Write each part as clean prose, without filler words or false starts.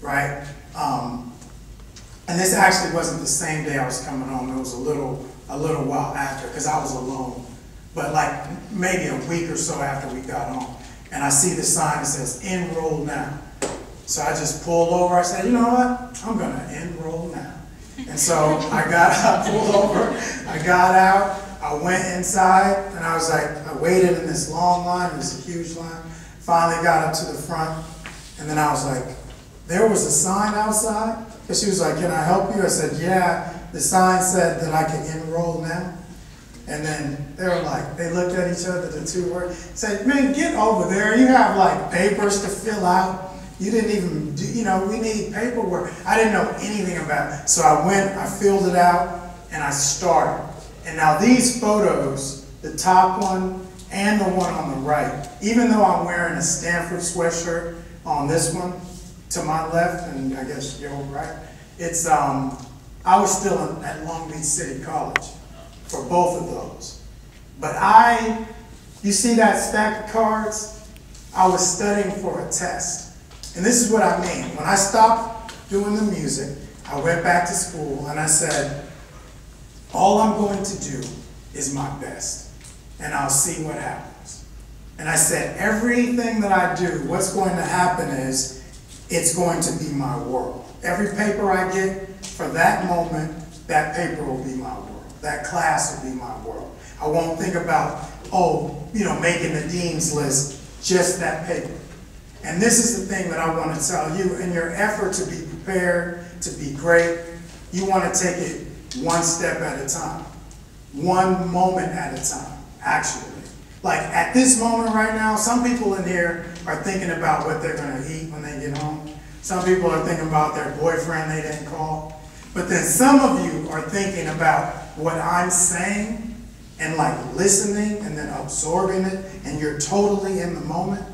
right? And this actually wasn't the same day I was coming home. It was a little while after, because I was alone. But like maybe a week or so after we got home. And I see the sign that says, enroll now. So I just pulled over. I said, you know what? I'm going to enroll now. And so I pulled over, I got out, I went inside, and I was like, I waited in this long line. It was a huge line. Finally got up to the front, and then I was like, there was a sign outside? And she was like, can I help you? I said, yeah. The sign said that I could enroll now. And then they were like, they looked at each other, the two were, said, man, get over there. You have like papers to fill out. You didn't even do, you know, we need paperwork. I didn't know anything about it. So I went, I filled it out, and I started. And now these photos, the top one and the one on the right, even though I'm wearing a Stanford sweatshirt on this one, to my left, and I guess your right, it's, I was still at Long Beach City College for both of those. But you see that stack of cards? I was studying for a test. And this is what I mean. When I stopped doing the music, I went back to school and I said, all I'm going to do is my best, and I'll see what happens. And I said, everything that I do, what's going to happen is, it's going to be my world. Every paper I get for that moment, that paper will be my world. That class will be my world. I won't think about, oh, you know, making the dean's list, just that paper. And this is the thing that I want to tell you. In your effort to be prepared, to be great, you want to take it one step at a time. One moment at a time, actually. Like at this moment right now, some people in here are thinking about what they're going to eat when they get home. Some people are thinking about their boyfriend they didn't call. But then some of you are thinking about what I'm saying and like listening and then absorbing it, and you're totally in the moment.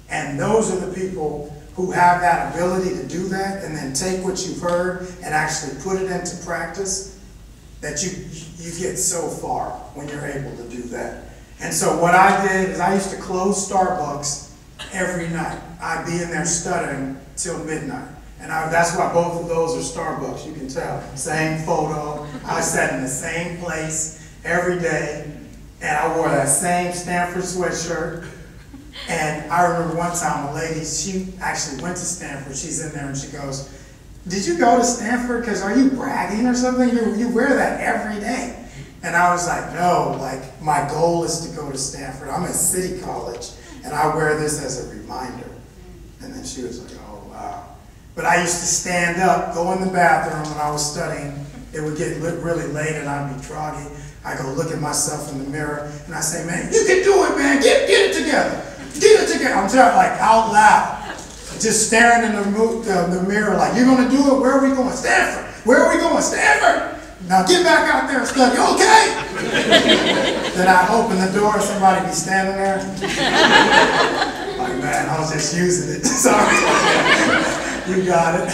And those are the people who have that ability to do that and then take what you've heard and actually put it into practice, that you get so far when you're able to do that. And so what I did is I used to close Starbucks every night. I'd be in there studying till midnight. And that's why both of those are Starbucks, you can tell. Same photo. I sat in the same place every day, and I wore that same Stanford sweatshirt. And I remember one time a lady, she actually went to Stanford. She's in there and she goes, did you go to Stanford? Because are you bragging or something? You wear that every day. And I was like, no, like my goal is to go to Stanford. I'm at City College and I wear this as a reminder. And then she was like, oh, wow. But I used to stand up, go in the bathroom when I was studying. It would get really late and I'd be groggy. I go look at myself in the mirror and I say, man, you can do it, man. Get it together. Get it together. I'm telling, like out loud, just staring in the mirror, like, you're going to do it? Where are we going? Stanford. Where are we going? Stanford. Now get back out there and study. Okay. Then I open the door and somebody be standing there. Like, man, I was just using it. Sorry. You got it.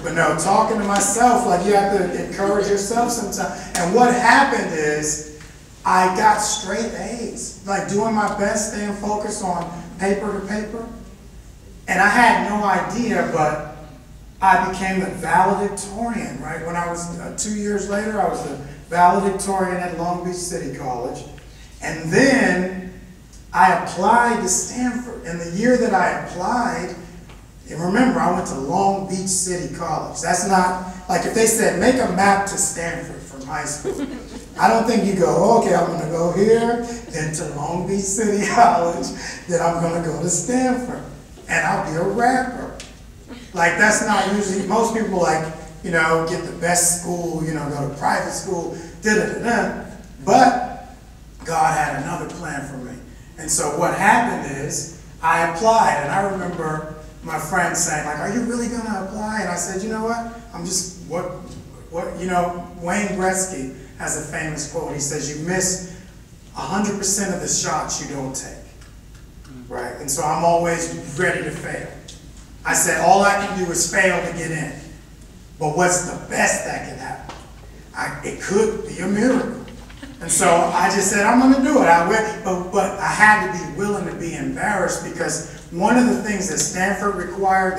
But no, talking to myself, like you have to encourage yourself sometimes. And what happened is, I got straight A's, like doing my best, staying focused on paper to paper. And I had no idea, but I became the valedictorian, right? When I was 2 years later, I was the valedictorian at Long Beach City College. And then I applied to Stanford. And the year that I applied, and remember, I went to Long Beach City College. That's not, like if they said, make a map to Stanford from high school. I don't think you go, okay, I'm going to go here, then to Long Beach City College, then I'm going to go to Stanford, and I'll be a rapper. Like, that's not usually, most people like, you know, get the best school, you know, go to private school, da-da-da-da. But God had another plan for me. And so what happened is, I applied, and I remember my friend saying, like, are you really going to apply? And I said, you know what, I'm just, you know, Wayne Gretzky has a famous quote. He says, you miss 100% of the shots you don't take, right? And so I'm always ready to fail. I said, all I can do is fail to get in. But what's the best that can happen? It could be a miracle. And so I just said, I'm going to do it. But I had to be willing to be embarrassed, because one of the things that Stanford required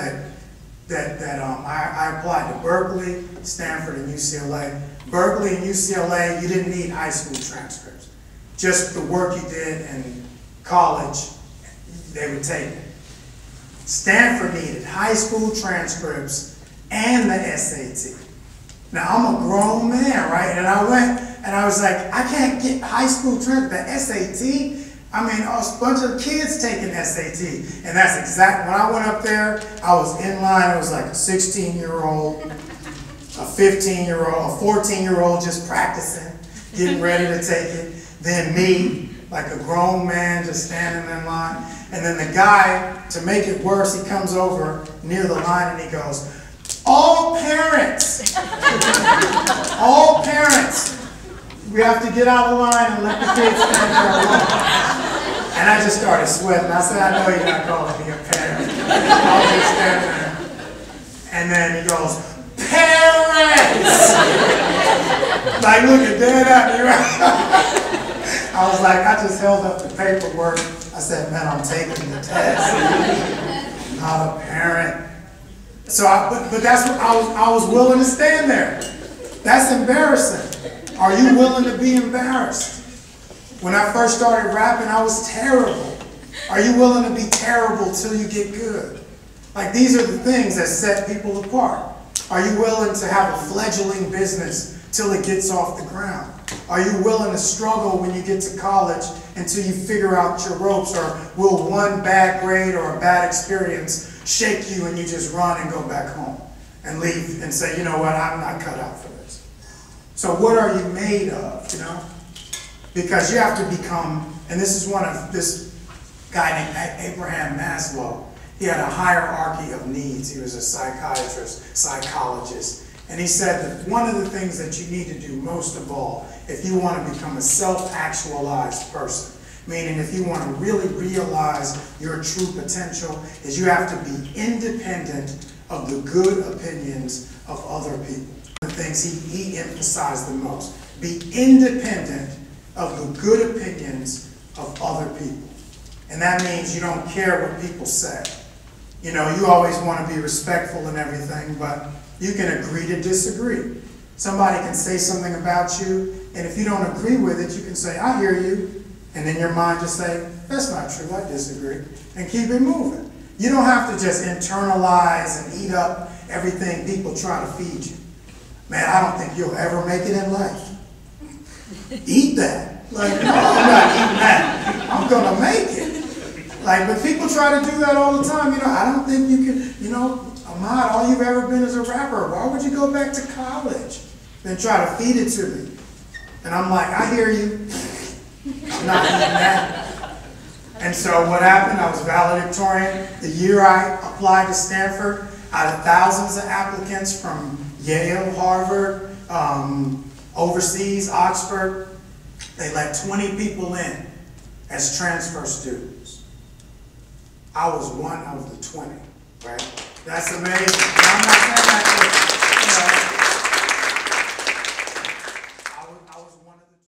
I applied to Berkeley, Stanford, and UCLA. Berkeley and UCLA, you didn't need high school transcripts. Just the work you did in college, they would take it. Stanford needed high school transcripts and the SAT. Now, I'm a grown man, right? And I went and I was like, I can't get high school transcripts, the SAT? I mean, a bunch of kids taking SAT. And that's exactly, when I went up there, I was in line. It was like a 16-year-old, a 15-year-old, a 14-year-old just practicing, getting ready to take it. Then me, like a grown man just standing in line. And then the guy, to make it worse, he comes over near the line and he goes, all parents, all parents, we have to get out of the line and let the kids stand there alone. And I just started sweating. I said, I know you're not calling me a parent. I was just standing there. And then he goes, parents! Like looking dead at me, right? I was like, I just held up the paperwork. I said, man, I'm taking the test. Not a parent. So, but that's what I was willing to stand there. That's embarrassing. Are you willing to be embarrassed? When I first started rapping, I was terrible. Are you willing to be terrible till you get good? Like, these are the things that set people apart. Are you willing to have a fledgling business till it gets off the ground? Are you willing to struggle when you get to college until you figure out your ropes? Or will one bad grade or a bad experience shake you and you just run and go back home and leave and say, you know what, I'm not cut out for this? So what are you made of, you know? Because you have to become, and this is one of this guy named Abraham Maslow. He had a hierarchy of needs. He was a psychiatrist, psychologist. And he said that one of the things that you need to do most of all, if you want to become a self-actualized person, meaning if you want to really realize your true potential, is you have to be independent of the good opinions of other people. The things he emphasized the most. Be independent of the good opinions of other people. And that means you don't care what people say. You know, you always want to be respectful and everything, but you can agree to disagree. Somebody can say something about you, and if you don't agree with it, you can say, I hear you. And then your mind just say, that's not true, I disagree. And keep it moving. You don't have to just internalize and eat up everything people try to feed you. Man, I don't think you'll ever make it in life. Eat that. Like, no, I'm not eating that. I'm going to make it. Like, but people try to do that all the time. You know, I don't think you can, you know, Ahmad, all you've ever been is a rapper. Why would you go back to college? Then try to feed it to me. And I'm like, I hear you. I'm not eating that. And so what happened, I was valedictorian. The year I applied to Stanford, out of thousands of applicants from Yale, Harvard, overseas, Oxford, they let 20 people in as transfer students. I was one of the 20, right? That's amazing. Now, I'm not saying that